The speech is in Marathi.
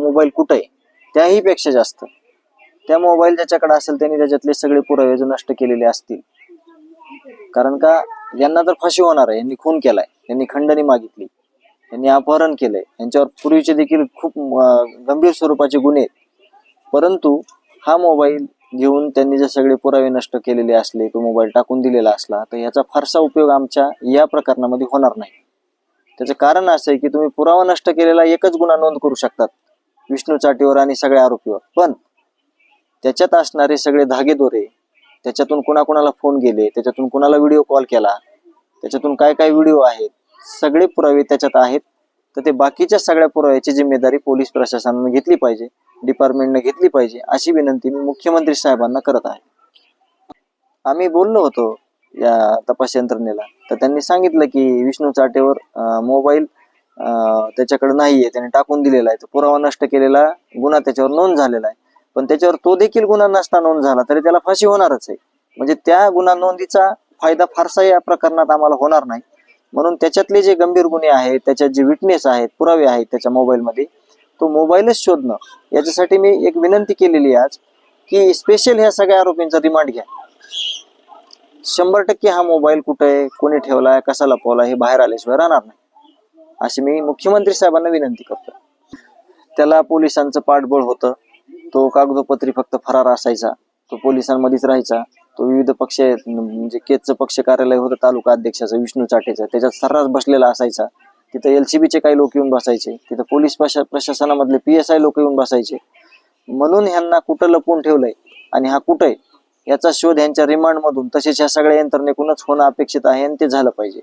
मोबाईल कुठे आहे त्याही पेक्षा जास्त त्या मोबाईल ज्याच्याकडे असेल त्यांनी त्याच्यातले सगळे पुरावे नष्ट केलेले असतील. कारण का यांना तर फाशी होणार आहे. यांनी खून केलाय, यांनी खंडणी मागितली, यांनी अपहरण केलंय, यांच्यावर पूर्वीचे देखील खूप गंभीर स्वरूपाचे गुन्हे आहेत. परंतु हा मोबाईल घेऊन त्यांनी जे सगळे पुरावे नष्ट केलेले असले, तो मोबाईल टाकून दिलेला असला तर याचा फारसा उपयोग आमच्या या प्रकरणामध्ये होणार नाही. त्याचं कारण असं आहे की तुम्ही पुरावा नष्ट केलेला एकच गुन्हा नोंद करू शकतात विष्णू चाटेवर आणि सगळ्या आरोपीवर, पण त्याच्यात असणारे सगळे धागेदोरे, त्याच्यातून कुणाकुणाला फोन गेले, त्याच्यातून कुणाला व्हिडिओ कॉल केला, त्याच्यातून काय काय व्हिडिओ आहेत, सगळे पुरावे त्याच्यात आहेत. तर ते बाकीच्या सगळ्या पुराव्याची जिम्मेदारी पोलीस प्रशासनाने घेतली पाहिजे, डिपार्टमेंटने घेतली पाहिजे, अशी विनंती मी मुख्यमंत्री साहेबांना करत आहे. आम्ही बोललो होतो या तपास यंत्रणेला, तर त्यांनी सांगितलं की विष्णू चाटेवर मोबाईल त्याच्याकडे नाहीये, त्याने टाकून दिलेला आहे, तो पुरावा नष्ट केलेला गुन्हा त्याच्यावर नोंद झालेला आहे. पण त्याच्यावर तो देखील गुन्हा नसता नोंद झाला तरी त्याला फाशी होणारच आहे. म्हणजे त्या गुन्हा नोंदीचा फायदा फारसा या प्रकरणात आम्हाला होणार नाही. म्हणून त्याच्यातले जे गंभीर गुन्हे आहेत, त्याच्यात जे विटनेस आहेत, पुरावे आहेत त्याच्या मोबाईलमध्ये, तो मोबाईलच शोधणं, याच्यासाठी मी एक विनंती केलेली आहे आज की स्पेशल ह्या सगळ्या आरोपींचा रिमांड घ्या. 100% हा मोबाईल कुठे आहे, कोणी ठेवलाय, कसा लपवला हे बाहेर आल्याशिवाय राहणार नाही, अशी मी मुख्यमंत्री साहेबांना विनंती करतो. त्याला पोलिसांचं पाठबळ होतं, तो कागदोपत्री फक्त फरार असायचा, तो पोलिसांमध्येच राहायचा, तो विविध पक्ष म्हणजे केजचं पक्ष कार्यालय होतं तालुका अध्यक्षाचं विष्णू चाटेचं, त्याच्यात सर्रास बसलेला असायचा. तिथं LCBचे काही लोक येऊन बसायचे, तिथं पोलीस प्रशासनामधले PSI लोक येऊन बसायचे. म्हणून ह्यांना कुठं लपवून ठेवलंय आणि हा कुठं आहे याचा शोध ह्यांच्या रिमांड मधून तसेच ह्या सगळ्या यंत्रणेकडूनच होणं अपेक्षित आहे आणि ते झालं पाहिजे.